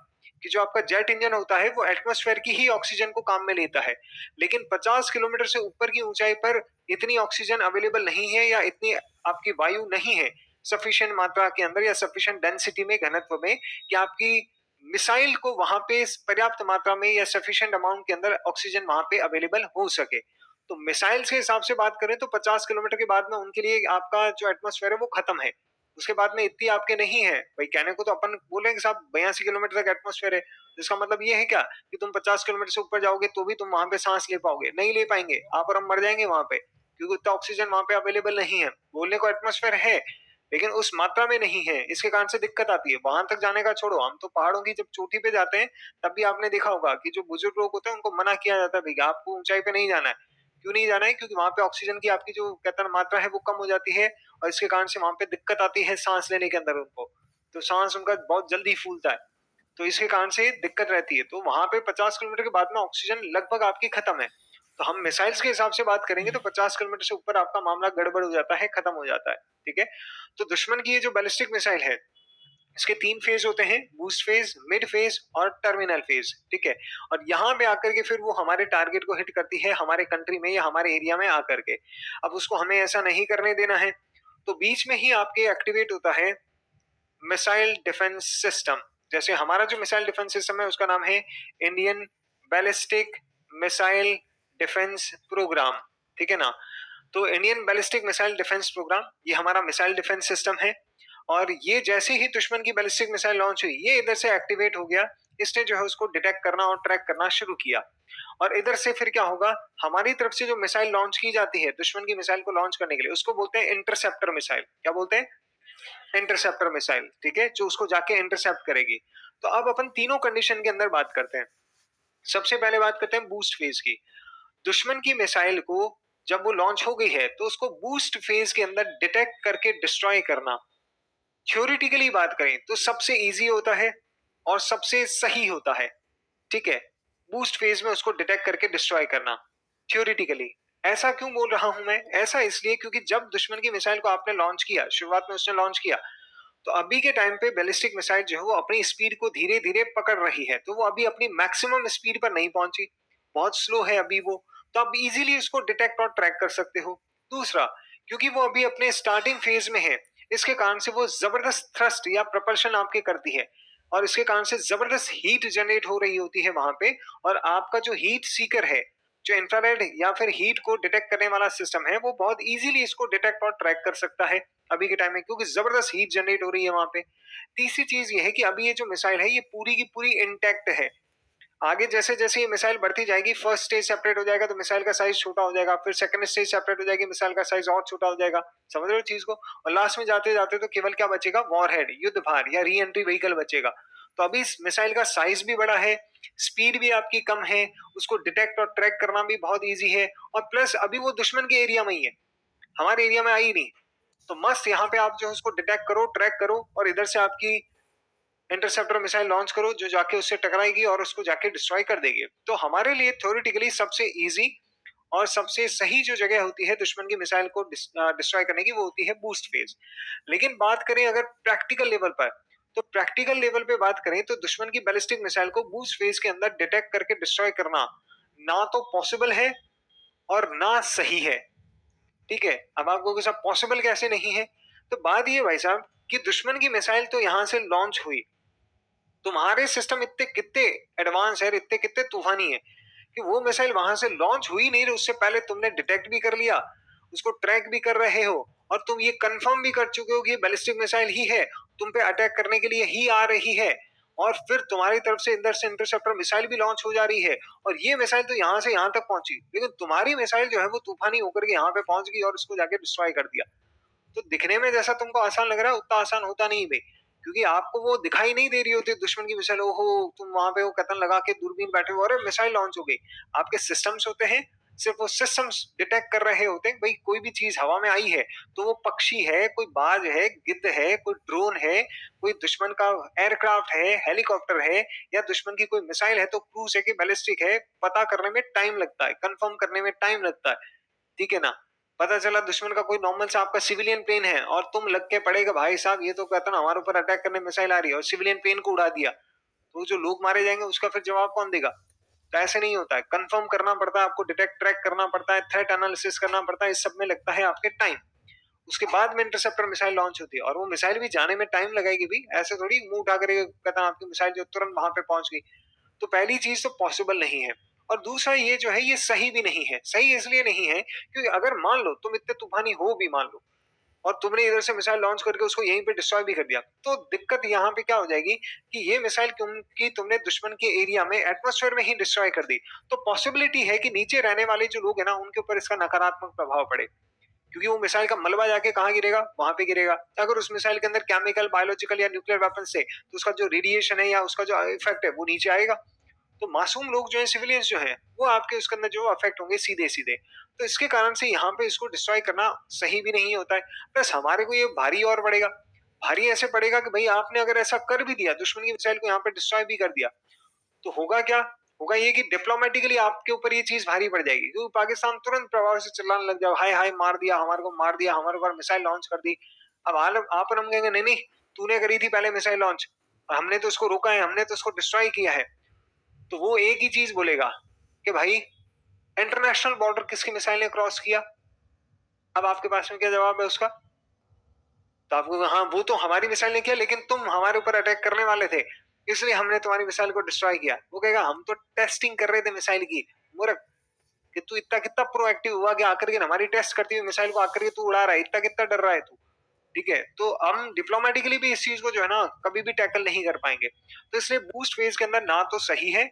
कि जो आपका जेट इंजन होता है वो एटमॉस्फेयर की ही ऑक्सीजन को काम में लेता है, लेकिन 50 किलोमीटर से ऊपर की ऊंचाई पर इतनी ऑक्सीजन अवेलेबल नहीं है या इतनी आपकी वायु नहीं है सफिशिएंट मात्रा के अंदर या सफिशिएंट डेंसिटी में, घनत्व में, कि आपकी मिसाइल को वहां पे पर्याप्त मात्रा में या सफिशिएंट अमाउंट के अंदर ऑक्सीजन वहां पे अवेलेबल हो सके। तो मिसाइल के हिसाब से बात करें तो 50 किलोमीटर के बाद में उनके लिए आपका जो एटमॉस्फेयर है वो खत्म है। उसके बाद में इतनी आपके नहीं है भाई, कहने को तो अपन बोलेंगे साहब 82 किलोमीटर तक एटमॉस्फेयर है, इसका मतलब ये है क्या कि तुम 50 किलोमीटर से ऊपर जाओगे तो भी तुम वहां पे सांस ले पाओगे? नहीं ले पाएंगे, आप और हम मर जाएंगे वहां पे, क्योंकि उतना ऑक्सीजन वहां पे अवेलेबल नहीं है। बोलने को एटमॉस्फेयर है लेकिन उस मात्रा में नहीं है, इसके कारण से दिक्कत आती है। वहां तक जाने का छोड़ो, हम तो पहाड़ों की जब चोटी पे जाते हैं तब भी आपने देखा होगा कि जो बुजुर्ग लोग होते हैं उनको मना किया जाता है भैया आपको ऊंचाई पे नहीं जाना है। क्यों नहीं जाना है? क्योंकि वहां पे ऑक्सीजन की आपकी जो कहते हैं मात्रा है वो कम हो जाती है और इसके कारण से वहां पे दिक्कत आती है सांस लेने के अंदर उनको, तो सांस उनका बहुत जल्दी फूलता है, तो इसके कारण से दिक्कत रहती है। तो वहां पे 50 किलोमीटर के बाद में ऑक्सीजन लगभग आपकी खत्म है। तो हम मिसाइल्स के हिसाब से बात करेंगे तो 50 किलोमीटर से ऊपर आपका मामला गड़बड़ हो जाता है, खत्म हो जाता है। ठीक है, तो दुश्मन की ये जो बैलिस्टिक मिसाइल है इसके 3 फेज होते हैं, बूस्ट फेज, मिड फेज और टर्मिनल फेज। ठीक है, और यहाँ पे आकर के फिर वो हमारे टारगेट को हिट करती है हमारे कंट्री में या हमारे एरिया में आकर के। अब उसको हमें ऐसा नहीं करने देना है, तो बीच में ही आपके एक्टिवेट होता है मिसाइल डिफेंस सिस्टम। जैसे हमारा जो मिसाइल डिफेंस सिस्टम है उसका नाम है Indian ballistic missile defence programme. ठीक है ना, तो Indian ballistic missile defence programme ये हमारा मिसाइल डिफेंस सिस्टम है। और ये जैसे ही दुश्मन की बैलिस्टिक मिसाइल लॉन्च हुई ये इधर से एक्टिवेट हो गया, इसने जो है उसको डिटेक्ट करना और ट्रैक करना शुरू किया। और इधर से फिर क्या होगा, हमारी तरफ से जो मिसाइल लॉन्च की जाती है दुश्मन की मिसाइल को लॉन्च करने के लिए उसको बोलते हैं इंटरसेप्टर मिसाइल। क्या बोलते हैं? Interceptor missile. ठीक है, जो उसको जाके इंटरसेप्ट करेगी। तो अब अपन तीनों कंडीशन के अंदर बात करते हैं। सबसे पहले बात करते हैं बूस्ट फेज की। दुश्मन की मिसाइल को जब वो लॉन्च हो गई है तो उसको बूस्ट फेज के अंदर डिटेक्ट करके डिस्ट्रॉय करना, थ्योरेटिकली बात करें तो सबसे इजी होता है और सबसे सही होता है। ठीक है, बूस्ट फेज में उसको डिटेक्ट करके डिस्ट्रॉय करना थ्योरेटिकली। ऐसा क्यों बोल रहा हूं मैं? ऐसा इसलिए क्योंकि जब दुश्मन की मिसाइल को आपने लॉन्च किया, शुरुआत में उसने लॉन्च किया, तो अभी के टाइम पे बैलिस्टिक मिसाइल जो है वो अपनी स्पीड को धीरे धीरे पकड़ रही है, तो वो अभी अपनी मैक्सिमम स्पीड पर नहीं पहुंची, बहुत स्लो है अभी वो। तो आप इजीली उसको डिटेक्ट और ट्रैक कर सकते हो। दूसरा, क्योंकि वो अभी अपने स्टार्टिंग फेज में है, इसके कारण से वो जबरदस्त थ्रस्ट या प्रपल्शन आपके करती है और इसके कारण से जबरदस्त हीट जनरेट हो रही होती है वहां पे। और आपका जो हीट सीकर है, जो इंफ्रारेड या फिर हीट को डिटेक्ट करने वाला सिस्टम है, वो बहुत इजीली इसको डिटेक्ट और ट्रैक कर सकता है अभी के टाइम में, क्योंकि जबरदस्त हीट जनरेट हो रही है वहां पे। तीसरी चीज ये है कि अभी ये जो मिसाइल है ये पूरी की पूरी इंटैक्ट है। आगे जैसे जैसे ये मिसाइल बढ़ती जाएगी, फर्स्ट स्टेज सेपरेट हो जाएगा तो मिसाइल का साइज छोटा हो जाएगा, फिर सेकंड स्टेज सेपरेट हो जाएगी, मिसाइल का साइज और छोटा हो जाएगा। समझ रहे हो चीज को? और लास्ट में जाते जाते तो केवल क्या बचेगा, वॉरहेड, युद्ध भार या री एंट्री व्हीकल बचेगा। तो अभी इस मिसाइल का साइज भी बड़ा है, स्पीड भी आपकी कम है, उसको डिटेक्ट और ट्रैक करना भी बहुत ईजी है, और प्लस अभी वो दुश्मन के एरिया में ही है, हमारे एरिया में आई नहीं। तो मस्त यहाँ पे आप जो उसको डिटेक्ट करो, ट्रैक करो और इधर से आपकी इंटरसेप्टर मिसाइल लॉन्च करो जो जाके उससे टकराएगी और उसको जाके डिस्ट्रॉय कर देगी। तो हमारे लिए थ्योरेटिकली सबसे इजी और सबसे सही जो जगह होती है दुश्मन की मिसाइल को डिस्ट्रॉय करने की, वो होती है बूस्ट फेज। लेकिन बात करें अगर प्रैक्टिकल लेवल पर, तो प्रैक्टिकल लेवल पे बात करें तो दुश्मन की बैलिस्टिक मिसाइल को बूस्ट फेज के अंदर डिटेक्ट करके डिस्ट्रॉय करना ना तो पॉसिबल है और ना सही है। ठीक है, अब आपको सब पॉसिबल कैसे नहीं है, तो बात ये भाई साहब कि दुश्मन की मिसाइल तो यहां से लॉन्च हुई, तुम्हारे सिस्टम इतने कितने एडवांस है, इतने कितने तूफानी है कि वो मिसाइल वहां से लॉन्च हुई नहीं, उससे पहले तुमने डिटेक्ट भी कर लिया, उसको ट्रैक भी कर रहे हो और तुम ये कंफर्म भी कर चुके हो कि ये बैलिस्टिक मिसाइल ही है, तुम पे अटैक करने के लिए ही आ रही है। और फिर तुम्हारी तरफ से इंदर से इंटरसेप्टर मिसाइल भी लॉन्च हो जा रही है और ये मिसाइल तो यहाँ से यहाँ तक पहुंची, लेकिन तुम्हारी मिसाइल जो है वो तूफानी होकर के यहाँ पे पहुंच गई और उसको जाके डिस्ट्रॉय कर दिया। तो दिखने में जैसा तुमको आसान लग रहा है उतना आसान होता नहीं भाई, क्योंकि आपको वो दिखाई नहीं दे रही होती दुश्मन की मिसाइल। ओहो, तुम वहां पे वो कतन लगा के दूरबीन बैठे हो, अरे मिसाइल लॉन्च हो गई। आपके सिस्टम्स होते हैं, सिर्फ वो सिस्टम्स डिटेक्ट कर रहे होते हैं भाई कोई भी चीज हवा में आई है तो वो पक्षी है, कोई बाज है, गिद्ध है, कोई ड्रोन है, कोई दुश्मन का एयरक्राफ्ट है, हेलीकॉप्टर है, या दुश्मन की कोई मिसाइल है, तो क्रूज है कि बैलिस्टिक है, पता करने में टाइम लगता है, कंफर्म करने में टाइम लगता है। ठीक है ना, पता चला दुश्मन का कोई नॉर्मल सा आपका सिविलियन प्लेन है और तुम लग के पड़ेगा भाई साहब ये तो कहता ना हमारे ऊपर अटैक करने मिसाइल आ रही है, और सिविलियन प्लेन को उड़ा दिया, तो जो लोग मारे जाएंगे उसका फिर जवाब कौन देगा? तो ऐसे नहीं होता है, कंफर्म करना पड़ता है आपको, डिटेक्ट ट्रैक करना पड़ता है, थ्रेट एनालिसिस करना पड़ता है, इस सब में लगता है आपके टाइम। उसके बाद में इंटरसेप्टर मिसाइल लॉन्च होती है, और वो मिसाइल भी जाने में टाइम लगाएगी भी, ऐसे थोड़ी मुंह उठा करके कहता है आपकी मिसाइल जो तुरंत वहां पे पहुंच गई। तो पहली चीज तो पॉसिबल नहीं है, और दूसरा ये जो है ये सही भी नहीं है। सही इसलिए नहीं है क्योंकि अगर मान लो तुम इतने तूफानी हो भी, मान लो, और तुमने इधर से मिसाइल लॉन्च करके उसको यहीं पे डिस्ट्रॉय भी कर दिया, तो दिक्कत यहाँ पे क्या हो जाएगी कि ये मिसाइल क्योंकि तुमने दुश्मन के एरिया में एटमॉस्फेयर में ही डिस्ट्रॉय कर दी, तो पॉसिबिलिटी है कि नीचे रहने वाले जो लोग है ना उनके ऊपर इसका नकारात्मक प्रभाव पड़े, क्योंकि वो मिसाइल का मलबा जाके कहाँ गिरेगा, वहां पे गिरेगा। अगर उस मिसाइल के अंदर केमिकल, बायोलॉजिकल या न्यूक्लियर वेपन से, तो उसका जो रेडिएशन है या उसका जो इफेक्ट है वो नीचे आएगा। तो मासूम लोग जो है, सिविलियंस जो हैं, वो आपके उसके अंदर जो अफेक्ट होंगे सीधे सीधे। तो इसके कारण से यहाँ पे इसको डिस्ट्रॉय करना सही भी नहीं होता है। प्लस हमारे को ये भारी और पड़ेगा। भारी ऐसे पड़ेगा कि भाई आपने अगर ऐसा कर भी दिया, दुश्मन की मिसाइल को यहाँ पे डिस्ट्रॉय भी कर दिया, तो होगा क्या? होगा ये कि डिप्लोमेटिकली आपके ऊपर ये चीज भारी पड़ जाएगी, क्योंकि पाकिस्तान तुरंत प्रभाव से चिल्लाने लग जाए, हाय हाय मार दिया, हमारे को मार दिया, हमारे ऊपर मिसाइल लॉन्च कर दी। अब आप और हम कहेंगे नहीं नहीं, तूने करी थी पहले मिसाइल लॉन्च, और हमने तो उसको रोका है, हमने तो उसको डिस्ट्रॉय किया है। तो वो एक ही चीज बोलेगा कि भाई इंटरनेशनल बॉर्डर किसकी मिसाइल ने क्रॉस किया। अब आपके पास में क्या जवाब है उसका? तो आपको, हाँ वो तो हमारी मिसाइल ने किया, लेकिन तुम हमारे ऊपर अटैक करने वाले थे, इसलिए हमने तुम्हारी मिसाइल को डिस्ट्रॉय किया। वो कहेगा हम तो टेस्टिंग कर रहे थे मिसाइल की। मूर्ख, कि तू इतना कितना प्रोएक्टिव हुआ कि आकर के हमारी टेस्ट करती हुई मिसाइल को आकर के तू उड़ा रहा है, इतना कितना डर रहा है तू। ठीक है, तो हम डिप्लोमेटिकली भी इस चीज को जो है ना कभी भी टैकल नहीं कर पाएंगे। तो इसलिए बूस्ट फेज के अंदर ना तो सही है,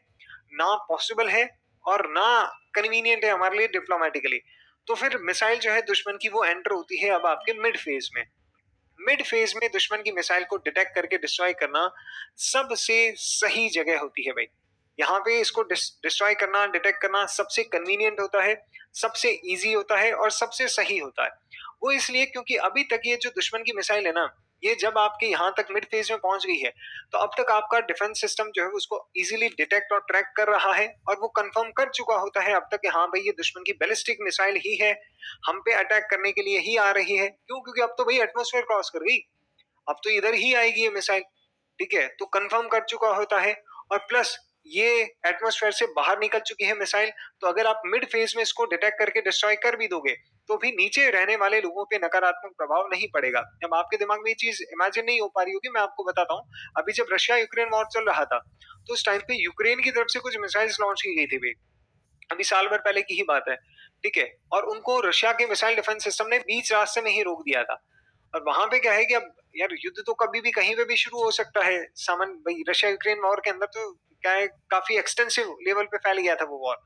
ना पॉसिबल है, और ना कन्वीनियंट है हमारे लिए डिप्लोमेटिकली। तो फिर मिसाइल जो है दुश्मन की वो एंटर होती है अब आपके मिड फेज में। मिड फेज में दुश्मन की मिसाइल को डिटेक्ट करके डिस्ट्रॉय करना सबसे सही जगह होती है भाई। यहाँ पे इसको डिस्ट्रॉय करना, डिटेक्ट करना सबसे कन्वीनियंट होता है, सबसे इजी होता है, और सबसे सही होता है। वो इसलिए क्योंकि अभी तक ये जो दुश्मन की मिसाइल है ना, ये जब आपके यहाँ तक मिड फेज में पहुंच गई है, तो अब तक आपका डिफेंस सिस्टम जो है उसको इजीली डिटेक्ट और ट्रैक कर रहा है, और वो कंफर्म कर चुका होता है अब तक कि हाँ भाई ये दुश्मन की बैलिस्टिक मिसाइल ही है, हम पे अटैक करने के लिए ही आ रही है। क्यों? क्योंकि अब तो भाई एटमॉस्फेयर क्रॉस कर गई, अब तो इधर ही आएगी ये मिसाइल। ठीक है, तो कंफर्म कर चुका होता है, और प्लस ये एटमॉस्फेयर से बाहर निकल चुकी है मिसाइल। तो अगर आप मिड फेज में इसको डिटेक्ट करके डिस्ट्रॉय कर भी दोगे, तो भी नीचे रहने वाले लोगों पे नकारात्मक प्रभाव नहीं पड़ेगा। अब आपके दिमाग में ये चीज इमेजिन नहीं हो पा रही होगी, मैं आपको बताता हूँ। अभी जब रशिया यूक्रेन वॉर चल रहा था, तो उस टाइम पे यूक्रेन की तरफ से कुछ मिसाइल्स लॉन्च की गई थी भाई, अभी साल भर पहले की ही बात है। ठीक है, और उनको रशिया के मिसाइल डिफेंस सिस्टम ने बीच रास्ते में ही रोक दिया था। और वहां पे क्या है कि अब यार युद्ध तो कभी भी कहीं पे भी शुरू हो सकता है। सामान भाई रशिया यूक्रेन वॉर के अंदर तो क्या है, काफी एक्सटेंसिव लेवल पे फैल गया था वो वॉर।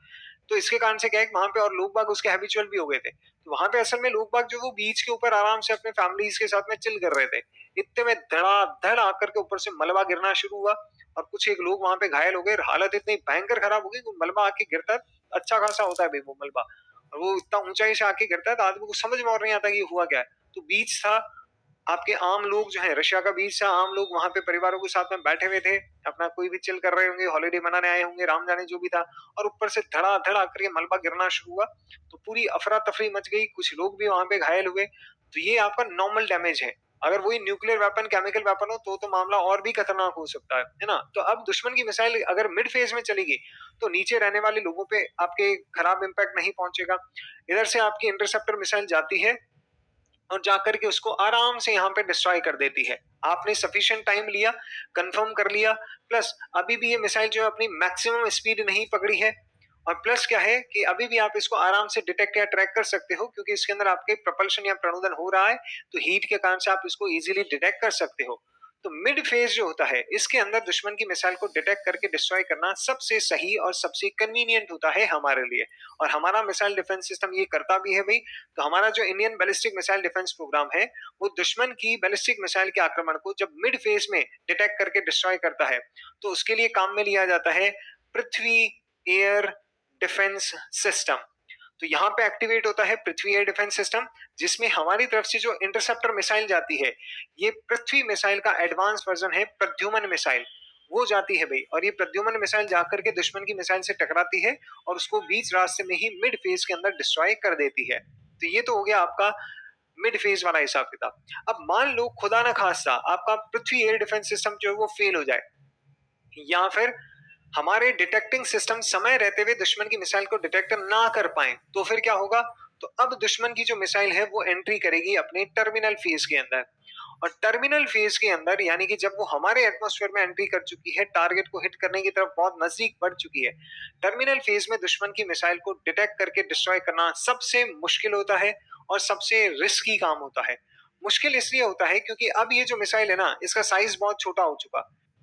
तो इसके कारण से क्या है, वहां पे और लोग बाग उसके हैबिचुअल भी हो गए थे। तो वहां पे असल में लोग बाग जो वो बीच के ऊपर आराम से अपने फैमिलीज के साथ में चिल कर रहे थे, इतने में धड़ाधड़ आकर के ऊपर से मलबा गिरना शुरू हुआ, और कुछ एक लोग वहां पे घायल हो गए। हालत इतनी भयंकर खराब हो गई कि मलबा आके गिरता है, अच्छा खासा होता है भाई वो मलबा, और वो इतना ऊंचाई से आके गिरता है तो आदमी को समझ में और नहीं आता कि ये हुआ क्या है। तो बीच था, आपके आम लोग जो है, रशिया का बीच था, आम लोग वहां पे परिवारों के साथ में बैठे हुए थे, अपना कोई भी चिल कर रहे होंगे, हॉलीडे मनाने आए होंगे, राम जाने जो भी था। और ऊपर से धड़ाधड़ आकर के मलबा गिरना शुरू हुआ, तो पूरी अफरा तफरी मच गई, कुछ लोग भी वहां पे घायल हुए। तो ये आपका नॉर्मल डैमेज है। अगर वही न्यूक्लियर वेपन, केमिकल वेपन हो तो मामला और भी खतरनाक हो सकता है ना। तो अब दुश्मन की मिसाइल अगर मिड फेज में चलेगी, तो नीचे रहने वाले लोगों पे आपके खराब इंपैक्ट नहीं पहुंचेगा। इधर से आपकी इंटरसेप्टर मिसाइल जाती है और जाकर के उसको आराम से यहाँ पे डिस्ट्रॉय कर देती है। आपने सफिशिएंट टाइम लिया, कंफर्म कर लिया, प्लस अभी भी ये मिसाइल जो है अपनी मैक्सिमम स्पीड नहीं पकड़ी है, और प्लस क्या है कि अभी भी आप इसको आराम से डिटेक्ट या ट्रैक कर सकते हो, क्योंकि इसके अंदर आपके प्रपल्शन या प्रणोदन हो रहा है, तो हीट के कारण से आप इसको इजीली डिटेक्ट कर सकते हो। तो मिड फेज जो होता है, इसके अंदर दुश्मन की मिसाइल को डिटेक्ट करके डिस्ट्रॉय करना सबसे सही और सबसे कन्वीनियंट होता है हमारे लिए, और हमारा मिसाइल डिफेंस सिस्टम ये करता भी है भाई। तो हमारा जो Indian ballistic missile defence programme है, वो दुश्मन की बैलिस्टिक मिसाइल के आक्रमण को जब मिड फेज में डिटेक्ट करके डिस्ट्रॉय करता है, तो उसके लिए काम में लिया जाता है पृथ्वी एयर डिफेंस सिस्टम। तो यहाँ पे एक्टिवेट होता है पृथ्वी एयर डिफेंस सिस्टम, जिसमें हमारी तरफ से जो इंटरसेप्टर मिसाइल जाती है, ये पृथ्वी मिसाइल का एडवांस वर्जन है, प्रद्युमन मिसाइल। वो जाती है भाई, और ये प्रद्युमन मिसाइल जाकर के दुश्मन की मिसाइल से टकराती है, और उसको बीच रास्ते में ही मिड फेज के अंदर डिस्ट्रॉय कर देती है। तो ये तो हो गया आपका मिड फेज वाला हिसाब किताब। अब मान लो खुदा ना खास्ता आपका पृथ्वी एयर डिफेंस सिस्टम जो है वो फेल हो जाए, या फिर हमारे डिटेक्टिंग सिस्टम समय रहते हुए दुश्मन की मिसाइल को डिटेक्ट ना कर पाए, तो फिर क्या होगा? तो अब दुश्मन की जो मिसाइल है वो एंट्री करेगी अपने टर्मिनल फेज के अंदर, और टर्मिनल फेज के अंदर यानी कि जब वो हमारे एटमॉस्फेयर में एंट्री कर चुकी है, टारगेट को हिट करने की तरफ बहुत नजदीक बढ़ चुकी है, टर्मिनल फेज में दुश्मन की मिसाइल को डिटेक्ट करके डिस्ट्रॉय करना सबसे मुश्किल होता है और सबसे रिस्की काम होता है। मुश्किल इसलिए होता है क्योंकि अब ये जो मिसाइल है ना, इसका साइज बहुत छोटा हो चुका,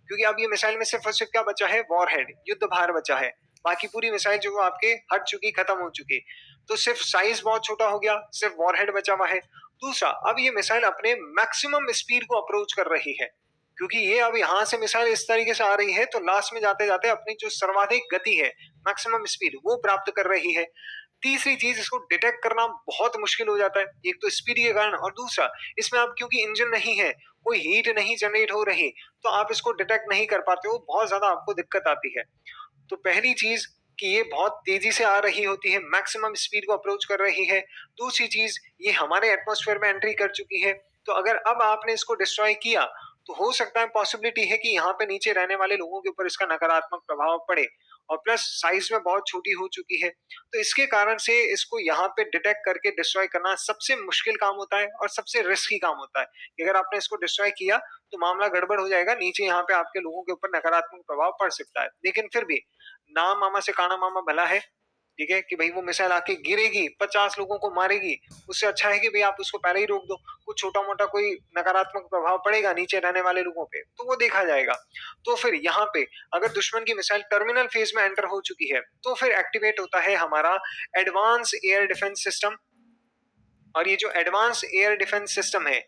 क्योंकि अब ये मिसाइल में सिर्फ और सिर्फ क्या बचा है, वॉरहेड, युद्ध भार बचा है। बाकी पूरी मिसाइल जो वो आपके हट चुकी, खत्म हो चुकी, तो सिर्फ साइज बहुत छोटा हो गया, सिर्फ वॉरहेड बचा हुआ है। दूसरा, अब ये मिसाइल अपने मैक्सिमम स्पीड को अप्रोच कर रही है, क्योंकि ये अब यहां से मिसाइल इस तरीके से आ रही है तो लास्ट में जाते जाते अपनी जो सर्वाधिक गति है, मैक्सिमम स्पीड, वो प्राप्त कर रही है। तीसरी चीज, इसको डिटेक्ट करना बहुत मुश्किल हो जाता है, एक तो स्पीड के कारण, और दूसरा इसमें अब क्योंकि इंजन नहीं है, कोई हीट नहीं जनरेट हो रही, तो आप इसको डिटेक्ट नहीं कर पाते हो, बहुत ज्यादा आपको दिक्कत आती है। तो पहली चीज कि ये बहुत तेजी से आ रही होती है, मैक्सिमम स्पीड को अप्रोच कर रही है। दूसरी चीज, ये हमारे एटमॉस्फेयर में एंट्री कर चुकी है, तो अगर अब आपने इसको डिस्ट्रॉय किया तो हो सकता है, पॉसिबिलिटी है कि यहाँ पे नीचे रहने वाले लोगों के ऊपर इसका नकारात्मक प्रभाव पड़े, और प्लस साइज में बहुत छोटी हो चुकी है, तो इसके कारण से इसको यहाँ पे डिटेक्ट करके डिस्ट्रॉय करना सबसे मुश्किल काम होता है और सबसे रिस्की काम होता है। कि अगर आपने इसको डिस्ट्रॉय किया तो मामला गड़बड़ हो जाएगा, नीचे यहाँ पे आपके लोगों के ऊपर नकारात्मक प्रभाव पड़ सकता है। लेकिन फिर भी ना मामा से काना मामा भला है, ठीक है, कि भाई वो मिसाइल आके गिरेगी, 50 लोगों को मारेगी, उससे अच्छा है कि भाई आप उसको पहले ही रोक दो। कुछ छोटा मोटा कोई नकारात्मक प्रभाव पड़ेगा नीचे रहने वाले लोगों पे, तो वो देखा जाएगा। तो फिर यहाँ पे अगर दुश्मन की मिसाइल टर्मिनल फेज में एंटर हो चुकी है, तो फिर एक्टिवेट होता है हमारा एडवांस एयर डिफेंस सिस्टम। और ये जो एडवांस एयर डिफेंस सिस्टम है,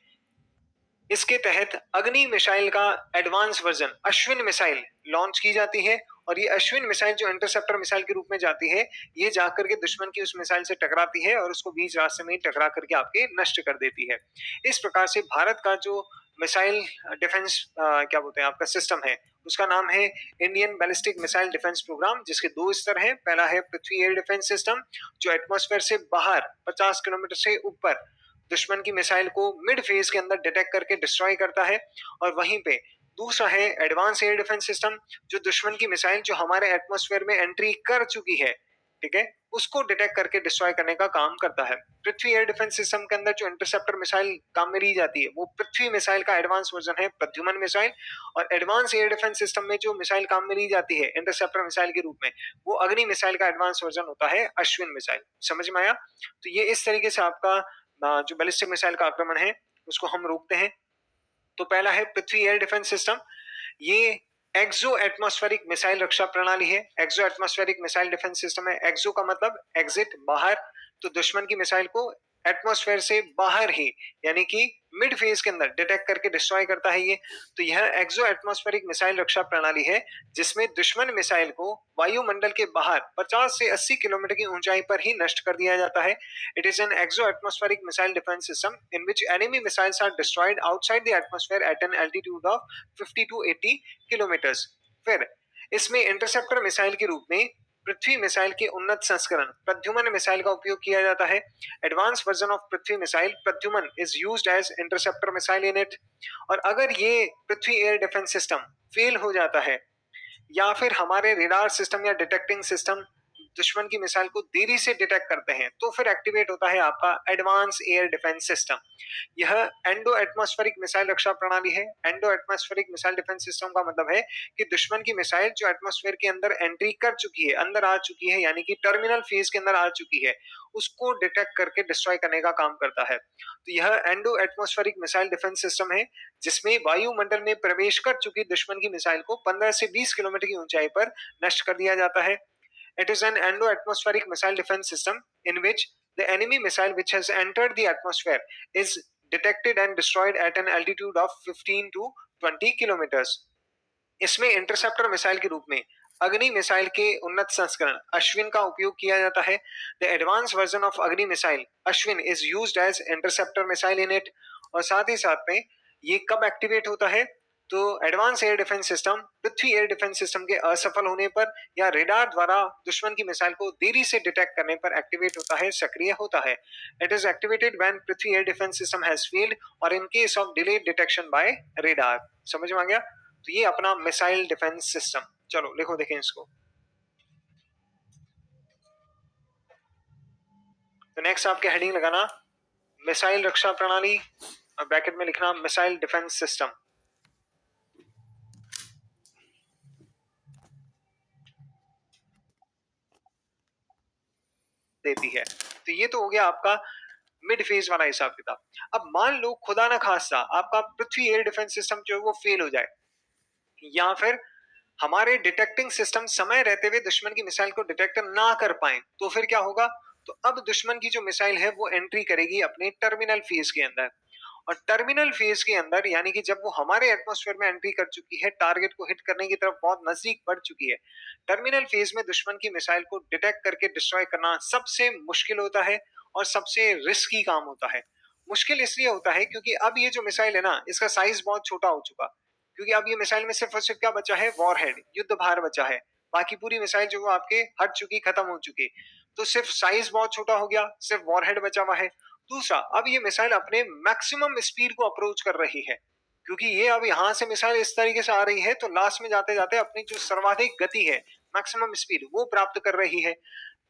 इसके तहत अग्नि मिसाइल का advance version Ashwin missile launch की जाती है, और ये अश्विन मिसाइल जो इंटरसेप्टर मिसाइल के रूप में जाती है, ये जाकर के दुश्मन की उस मिसाइल से टकराती है और उसको बीच रास्ते में ही टकरा करके आपके नष्ट कर देती है। इस प्रकार से भारत का जो मिसाइल डिफेंस क्या बोलते हैं आपका सिस्टम है, उसका नाम है Indian ballistic missile defence programme, जिसके दो स्तर हैं। पहला है पृथ्वी एयर डिफेंस सिस्टम, जो एटमॉस्फेयर से बाहर 50 किलोमीटर से ऊपर दुश्मन की मिसाइल को मिड फेज के अंदर डिटेक्ट करके डिस्ट्रॉय करता है। और वहीं पे दूसरा है एडवांस एयर डिफेंस सिस्टम, जो दुश्मन की मिसाइल जो हमारे एटमॉस्फेयर में एंट्री कर चुकी है, ठीक है, उसको डिटेक्ट करके डिस्ट्रॉय करने का काम करता है। पृथ्वी एयर डिफेंस सिस्टम के अंदर जो इंटरसेप्टर मिसाइल काम में ली जाती है, वो पृथ्वी मिसाइल का एडवांस वर्जन है प्रद्युमन मिसाइल। और एडवांस एयर डिफेंस सिस्टम में जो मिसाइल काम में ली जाती है इंटरसेप्टर मिसाइल के रूप में, वो अग्नि मिसाइल का एडवांस वर्जन होता है अश्विन मिसाइल। समझ में आया? तो ये इस तरीके से आपका जो बैलिस्टिक मिसाइल का आक्रमण है उसको हम रोकते हैं। तो पहला है पृथ्वी एयर डिफेंस सिस्टम, ये एक्सो एटमॉस्फेरिक मिसाइल रक्षा प्रणाली है। Exo atmospheric missile defence system है। एक्सो का मतलब एग्जिट, बाहर, तो दुश्मन की मिसाइल को एटमॉस्फेयर से बाहर ही यानी कि मिड फेज के अंदर डिटेक्ट करके डिस्ट्रॉय करता है ये। तो यह एक्सो एटमॉस्फेरिक मिसाइल रक्षा प्रणाली है, जिसमें दुश्मन मिसाइल को वायुमंडल के बाहर 50 से 80 किलोमीटर की ऊंचाई पर ही नष्ट कर दिया जाता है। It is an exo atmospheric missile defence system in which enemy missiles are destroyed outside the atmosphere at an altitude of 50 to 80 kilometres. फिर इसमें इंटरसेप्टर मिसाइल के रूप में पृथ्वी मिसाइल के उन्नत संस्करण प्रद्युमन मिसाइल का उपयोग किया जाता है। Advance version of Prithvi missile Pradyumna is used as interceptor missile in it. और अगर ये Prithvi air defence system fail हो जाता है, या फिर हमारे रेडार सिस्टम या डिटेक्टिंग सिस्टम दुश्मन की मिसाइल को देरी से डिटेक्ट करते हैं, तो फिर एक्टिवेट होता है आपका एडवांस एयर डिफेंस सिस्टम। यह एंडो एटमॉस्फेरिक मिसाइल रक्षा प्रणाली है। Endo atmospheric missile defence system का मतलब है कि दुश्मन की मिसाइल जो एटमॉस्फेयर के अंदर एंट्री कर चुकी है, अंदर आ चुकी है, यानी कि टर्मिनल फेज के अंदर आ चुकी है, उसको डिटेक्ट करके डिस्ट्रॉय करने का काम करता है। तो यह endo atmospheric missile defence system है, जिसमें वायुमंडल में प्रवेश कर चुकी दुश्मन की मिसाइल को 15 से 20 किलोमीटर की ऊंचाई पर नष्ट कर दिया जाता है। It is an endo-atmospheric missile defense system in which the enemy missile which has entered the atmosphere is detected and destroyed at an altitude of 15 to 20 kilometers. इसमें इंटरसेप्टर मिसाइल के रूप में अग्नि मिसाइल के उन्नत संस्करण अश्विन का उपयोग किया जाता है। The advance version of Agni missile Ashwin is used as interceptor missile in it. और साथ ही साथ में ये कब एक्टिवेट होता है, तो एडवांस एयर डिफेंस सिस्टम पृथ्वी एयर डिफेंस सिस्टम के असफल होने पर या रेडार द्वारा दुश्मन की मिसाइल को देरी से डिटेक्ट करने पर एक्टिवेट होता है, सक्रिय होता है। It is activated when Prithvi air defence system has failed और in case of delayed detection by radar. समझ में आ गया? तो ये अपना मिसाइल डिफेंस सिस्टम। चलो लिखो, देखें इसको। तो नेक्स्ट आपके हेडिंग लगाना मिसाइल रक्षा प्रणाली और ब्रैकेट में लिखना मिसाइल डिफेंस सिस्टम देती है। तो ये तो हो गया आपका मिड फेज वाला हिसाब किताब। अब मान लो खुदा ना खास्ता आपका पृथ्वी एयर डिफेंस सिस्टम जो है वो फेल हो जाए, या फिर हमारे डिटेक्टिंग सिस्टम समय रहते हुए दुश्मन की मिसाइल को डिटेक्ट ना कर पाए, तो फिर क्या होगा? तो अब दुश्मन की जो मिसाइल है वो एंट्री करेगी अपने टर्मिनल फेज के अंदर, और टर्मिनल फेज के अंदर यानी कि जब वो हमारे एटमॉस्फेयर में एंट्री कर चुकी है, टारगेट को हिट करने की तरफ बहुत नजदीक बढ़ चुकी है, टर्मिनल फेज में दुश्मन की मिसाइल को डिटेक्ट करके डिस्ट्रॉय करना सबसे मुश्किल होता है और सबसे रिस्की काम होता है। मुश्किल इसलिए होता है क्योंकि अब ये जो मिसाइल है ना, इसका साइज बहुत छोटा हो चुका, क्योंकि अब ये मिसाइल में सिर्फ और सिर्फ क्या बचा है? वॉरहेड, युद्ध भार बचा है। बाकी पूरी मिसाइल जो वो आपके हट चुकी, खत्म हो चुकी। तो सिर्फ साइज बहुत छोटा हो गया, सिर्फ वॉरहेड बचा हुआ है। दूसरा, अब ये मिसाइल अपने मैक्सिमम स्पीड को अप्रोच कर रही है, क्योंकि ये अब यहां से मिसाइल इस तरीके से आ रही है, तो लास्ट में जाते जाते अपनी जो सर्वाधिक गति है, मैक्सिमम स्पीड, वो प्राप्त कर रही है।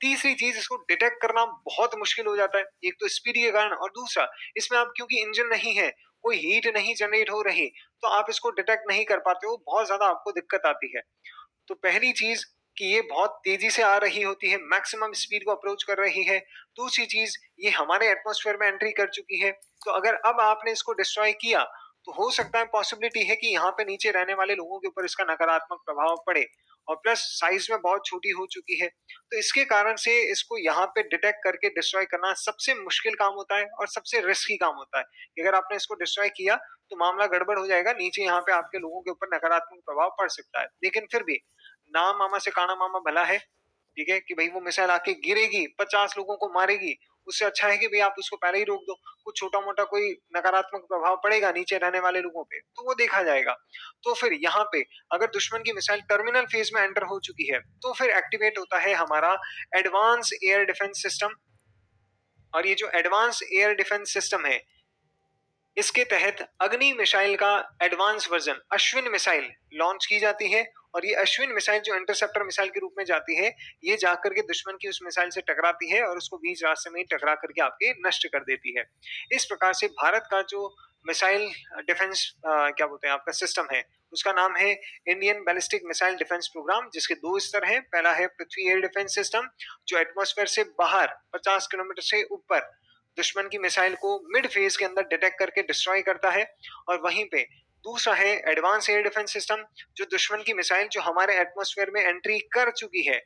तीसरी चीज, इसको डिटेक्ट करना बहुत मुश्किल हो जाता है, एक तो स्पीड के कारण, और दूसरा इसमें अब क्योंकि इंजन नहीं है, कोई हीट नहीं जनरेट हो रही, तो आप इसको डिटेक्ट नहीं कर पाते हो, बहुत ज्यादा आपको दिक्कत आती है। तो पहली चीज कि ये बहुत तेजी से आ रही होती है, मैक्सिमम स्पीड को अप्रोच कर रही है। दूसरी चीज, ये हमारे एटमॉस्फेयर में एंट्री कर चुकी है, तो अगर अब आपने इसको डिस्ट्रॉय किया, तो हो सकता है, पॉसिबिलिटी है कि यहाँ पे नीचे रहने वाले लोगों के ऊपर इसका नकारात्मक प्रभाव पड़े, और प्लस साइज में बहुत छोटी हो चुकी है। तो इसके कारण से इसको यहाँ पे डिटेक्ट करके डिस्ट्रॉय करना सबसे मुश्किल काम होता है और सबसे रिस्की काम होता है, कि अगर आपने इसको डिस्ट्रॉय किया तो मामला गड़बड़ हो जाएगा, नीचे यहाँ पे आपके लोगों के ऊपर नकारात्मक प्रभाव पड़ सकता है। लेकिन फिर भी ना मामा से काना मामा भला है, ठीक है, कि भाई वो मिसाइल आके गिरेगी, 50 लोगों को मारेगी, उससे अच्छा है कि भाई आप उसको पहले ही रोक दो। कुछ छोटा मोटा कोई नकारात्मक प्रभाव पड़ेगा नीचे रहने वाले लोगों पे, तो वो देखा जाएगा। तो फिर यहाँ पे अगर दुश्मन की मिसाइल टर्मिनल फेज में एंटर हो चुकी है, तो फिर एक्टिवेट होता है हमारा एडवांस एयर डिफेंस सिस्टम। और ये जो एडवांस एयर डिफेंस सिस्टम है, इसके तहत अग्नि मिसाइल का advance version Ashwin missile launch की जाती है, और ये अश्विन मिसाइल जो इंटरसेप्टर मिसाइल के रूप में जाती है, ये जाकर के दुश्मन की उस मिसाइल से टकराती है और उसको बीच रास्ते में ही टकरा करके आपके नष्ट कर देती है। इस प्रकार से भारत का जो मिसाइल डिफेंस क्या बोलते हैं आपका सिस्टम है, उसका नाम है Indian ballistic missile defence programme, जिसके दो स्तर हैं। पहला है पृथ्वी एयर डिफेंस सिस्टम, जो एटमॉस्फेयर से बाहर 50 किलोमीटर से ऊपर दुश्मन की मिसाइल को मिड फेज के अंदर डिटेक्ट करके डिस्ट्रॉय करता है। और वहीं पे दूसरा है एडवांस एयर डिफेंस सिस्टम, जो दुश्मन की मिसाइल जो हमारे एटमॉस्फेयर में एंट्री कर चुकी है,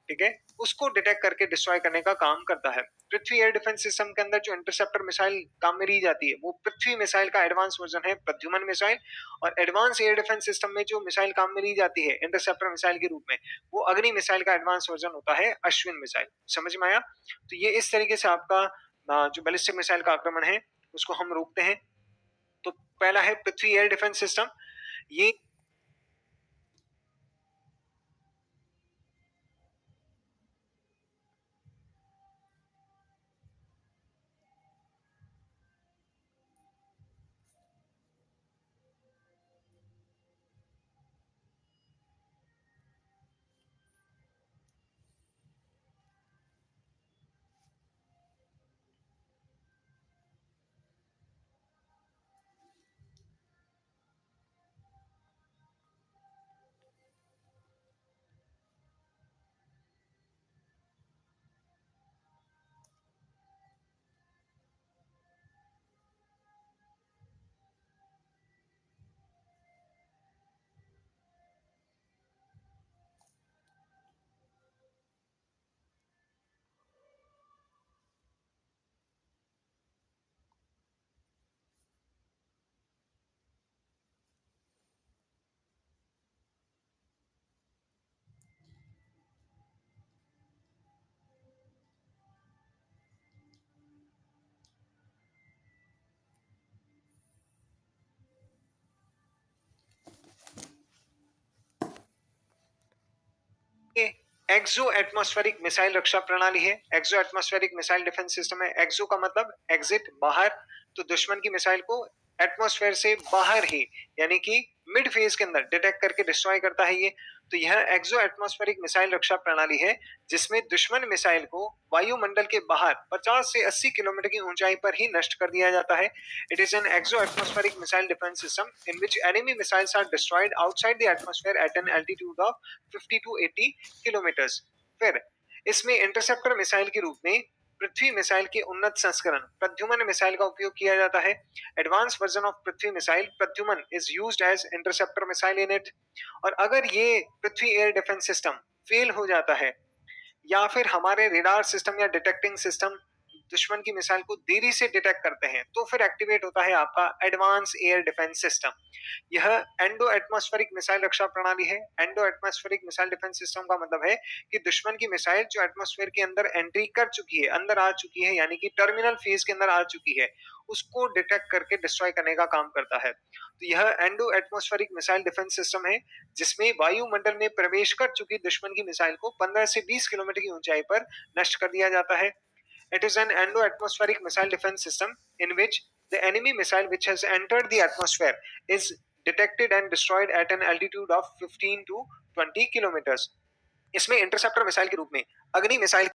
ठीक है, उसको डिटेक्ट करके डिस्ट्रॉय करने का काम करता है। पृथ्वी एयर डिफेंस सिस्टम के अंदर जो इंटरसेप्टर मिसाइल काम में ली जाती है, वो पृथ्वी मिसाइल का एडवांस वर्जन है प्रद्युमन मिसाइल, और एडवांस एयर डिफेंस सिस्टम में जो मिसाइल काम में ली जाती है इंटरसेप्टर मिसाइल के रूप में, वो अग्नि मिसाइल का एडवांस वर्जन होता है अश्विन मिसाइल। समझ में आया? तो ये इस तरीके से आपका जो बैलिस्टिक मिसाइल का आक्रमण है उसको हम रोकते हैं। तो पहला है पृथ्वी एयर डिफेंस सिस्टम, ये एक्सो एटमॉस्फेरिक मिसाइल रक्षा प्रणाली है। Exo atmospheric missile defence system है। एक्सो का मतलब एग्जिट, बाहर, तो दुश्मन की मिसाइल को एटमॉस्फेयर से बाहर ही यानी कि मिड फेज के अंदर डिटेक्ट करके डिस्ट्रॉय करता है ये। तो यह एक्सो एटमॉस्फेरिक मिसाइल रक्षा प्रणाली है जिसमें दुश्मन मिसाइल को वायुमंडल के बाहर 50 से 80 किलोमीटर की ऊंचाई पर ही नष्ट कर दिया जाता है। It is an exo atmospheric missile defence system in which enemy missiles are destroyed outside the atmosphere at an altitude of 50 to 80 kilometres. फिर इसमें इंटरसेप्टर मिसाइल के रूप में पृथ्वी मिसाइल के उन्नत संस्करण प्रद्युमन मिसाइल का उपयोग किया जाता है। Advance version of Prithvi missile Pradyumna is used as interceptor missile in it। और अगर ये Prithvi air defence system fail हो जाता है या फिर हमारे रेडार सिस्टम या डिटेक्टिंग सिस्टम दुश्मन की मिसाइल को देरी से डिटेक्ट करते हैं तो फिर एक्टिवेट होता है आपका एडवांस एयर डिफेंस सिस्टम। यह एंडो एटमॉस्फेरिक मिसाइल रक्षा प्रणाली है। Endo atmospheric missile defence system का मतलब है कि दुश्मन की मिसाइल जो एटमॉस्फेयर के अंदर एंट्री कर चुकी है, अंदर आ चुकी है, यानी कि टर्मिनल फेज के अंदर आ चुकी है, उसको डिटेक्ट करके डिस्ट्रॉय करने का काम करता है। तो यह endo atmospheric missile defence system है जिसमें वायुमंडल में प्रवेश कर चुकी दुश्मन की मिसाइल को 15 से 20 किलोमीटर की ऊंचाई पर नष्ट कर दिया जाता है। It is an endo-atmospheric missile defense system in which the enemy missile which has entered the atmosphere is detected and destroyed at an altitude of 15 to 20 kilometers। इसमें इंटरसेप्टर मिसाइल के रूप में अग्नि मिसाइल